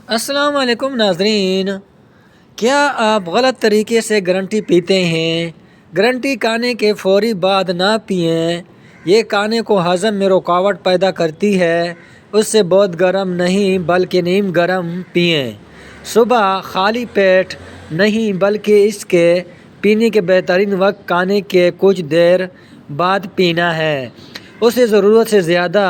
السلام علیکم ناظرین، کیا آپ غلط طریقے سے گرنٹی پیتے ہیں؟ گرنٹی کھانے کے فوری بعد نہ پئیں، یہ کھانے کو ہضم میں رکاوٹ پیدا کرتی ہے۔ اس سے بہت گرم نہیں بلکہ نیم گرم پئیں۔ صبح خالی پیٹ نہیں بلکہ اس کے پینے کے بہترین وقت کھانے کے کچھ دیر بعد پینا ہے۔ اسے ضرورت سے زیادہ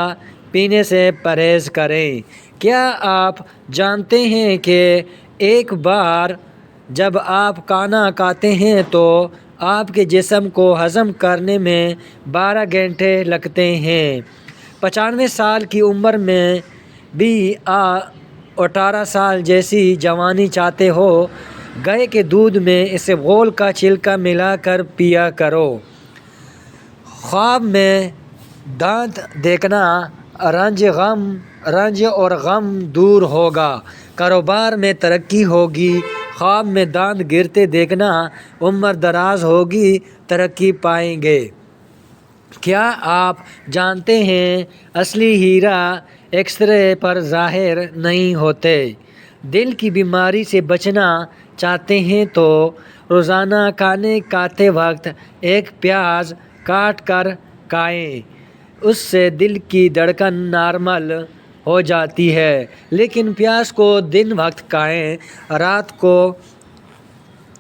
پینے سے پرہیز کریں۔ کیا آپ جانتے ہیں کہ ایک بار جب آپ کھانا کھاتے ہیں تو آپ کے جسم کو ہضم کرنے میں 12 گھنٹے لگتے ہیں؟ 95 سال کی عمر میں بھی 18 سال جیسی جوانی چاہتے ہو؟ گائے کے دودھ میں اسبغول کا چھلکا ملا کر پیا کرو۔ خواب میں دانت دیکھنا، رنج اور غم دور ہوگا، کاروبار میں ترقی ہوگی۔ خواب میں دانت گرتے دیکھنا، عمر دراز ہوگی، ترقی پائیں گے۔ کیا آپ جانتے ہیں اصلی ہیرا ایکس-رے پر ظاہر نہیں ہوتے؟ دل کی بیماری سے بچنا چاہتے ہیں تو روزانہ کھانا کھاتے وقت ایک پیاز کاٹ کر کھائیں۔ اس سے دل کی دھڑکن نارمل ہو جاتی ہے۔ لیکن پیاز کو دن وقت کھائیں، رات کو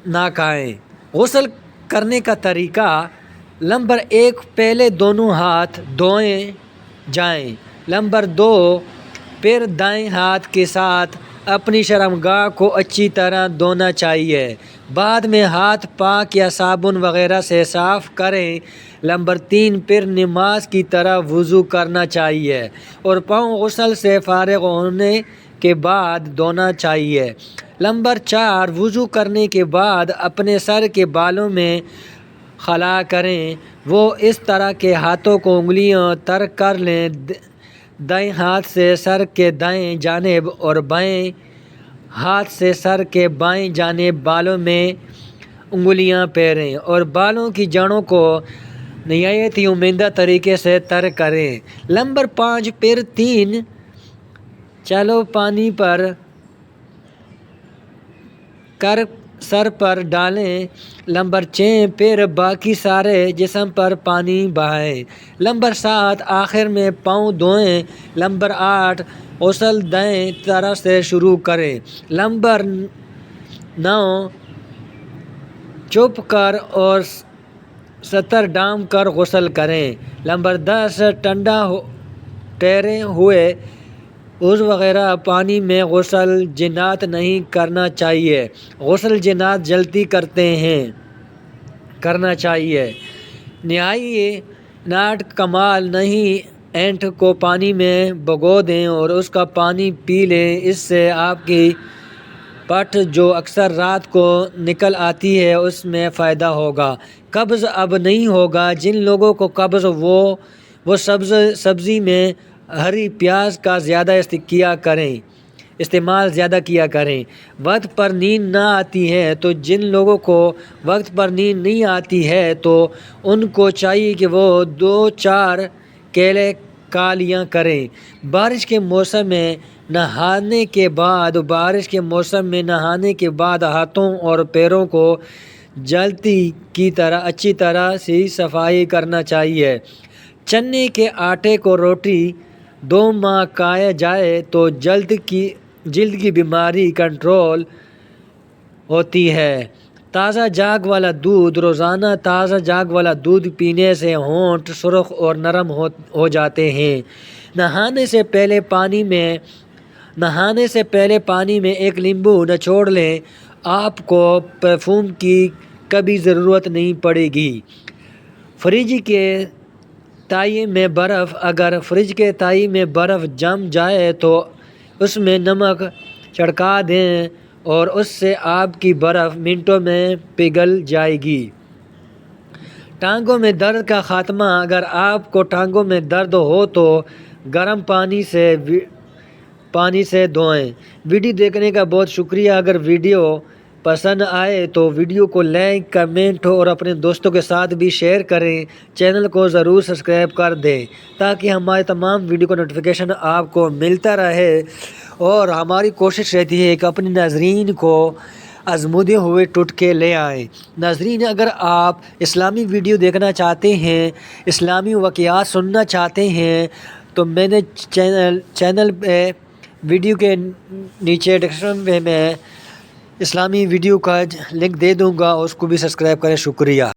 نہ کھائیں۔ غسل کرنے کا طریقہ: نمبر 1، پہلے دونوں ہاتھ دھوئے جائیں۔ نمبر 2، پھر دائیں ہاتھ کے ساتھ اپنی شرمگاہ کو اچھی طرح دھونا چاہیے۔ بعد میں ہاتھ پاک یا صابن وغیرہ سے صاف کریں۔ نمبر 3، پھر نماز کی طرح وضو کرنا چاہیے اور پاؤں غسل سے فارغ ہونے کے بعد دھونا چاہیے۔ نمبر 4، وضو کرنے کے بعد اپنے سر کے بالوں میں خلا کریں۔ وہ اس طرح کہ ہاتھوں کو انگلیاں تر کر لیں۔ دائیں ہاتھ سے سر کے دائیں جانب اور بائیں ہاتھ سے سر کے بائیں جانب بالوں میں انگلیاں پھیریں اور بالوں کی جڑوں کو نہایت ہی عمدہ طریقے سے تر کریں۔ نمبر 5، پھر 3 چھلانگ پانی پر کر سر پر ڈالیں۔ نمبر 6، پھر باقی سارے جسم پر پانی بہائیں۔ نمبر 7، آخر میں پاؤں دھوئیں۔ نمبر 8، غسل دائیں طرف سے شروع کریں۔ نمبر 9، چھپ کر اور سطر ڈھانپ کر غسل کریں۔ نمبر 10، ٹھہرے ہوئے عضو وغیرہ پانی میں غسل جنات نہیں کرنا چاہیے۔ غسل جنات جلدی کرنا چاہیے۔ نہائی ناٹ کمال نہیں، اینٹ کو پانی میں بھگو دیں اور اس کا پانی پی لیں۔ اس سے آپ کی پٹ جو اکثر رات کو نکل آتی ہے اس میں فائدہ ہوگا۔ قبض اب نہیں ہوگا۔ جن لوگوں کو قبض وہ سبزی میں ہری پیاز کا زیادہ استعمال کیا کریں۔ وقت پر نیند نہ آتی ہے تو جن لوگوں کو وقت پر نیند نہیں آتی ہے تو ان کو چاہیے کہ وہ 2-4 کیلے کھا لیا کریں۔ بارش کے موسم میں نہانے کے بعد ہاتھوں اور پیروں کو جلتی کی طرح اچھی طرح سے صفائی کرنا چاہیے۔ چنے کے آٹے کو روٹی 2 ماہ کھایا جائے تو جلد کی بیماری کنٹرول ہوتی ہے۔ تازہ جاگ والا دودھ: روزانہ تازہ جاگ والا دودھ پینے سے ہونٹ سرخ اور نرم ہو جاتے ہیں۔ نہانے سے پہلے پانی میں ایک لیمو نچوڑ لیں۔ آپ کو پرفیوم کی کبھی ضرورت نہیں پڑے گی۔ فریج کے تہائی میں برف: اگر فریج کے تہائی میں برف جم جائے تو اس میں نمک چھڑکا دیں اور اس سے آپ کی برف منٹوں میں پگھل جائے گی۔ ٹانگوں میں درد کا خاتمہ: اگر آپ کو ٹانگوں میں درد ہو تو گرم پانی سے دھوئیں۔ ویڈیو دیکھنے کا بہت شکریہ۔ اگر ویڈیو پسند آئے تو ویڈیو کو لائک کمنٹ اور اپنے دوستوں کے ساتھ بھی شیئر کریں. چینل کو ضرور سبسکرائب کر دیں تاکہ ہمارے تمام ویڈیو کا نوٹیفیکیشن آپ کو ملتا رہے. اور ہماری کوشش رہتی ہے کہ اپنے ناظرین کو آزمودے ہوئے ٹوٹکے لے آئیں. ناظرین، اگر آپ اسلامی ویڈیو دیکھنا چاہتے ہیں، اسلامی واقعات سننا چاہتے ہیں تو میں نے چینل پہ ویڈیو کے نیچے ڈسکرپشن میں اسلامی ویڈیو کا لنک دے دوں گا، اس کو بھی سبسکرائب کریں. شکریہ.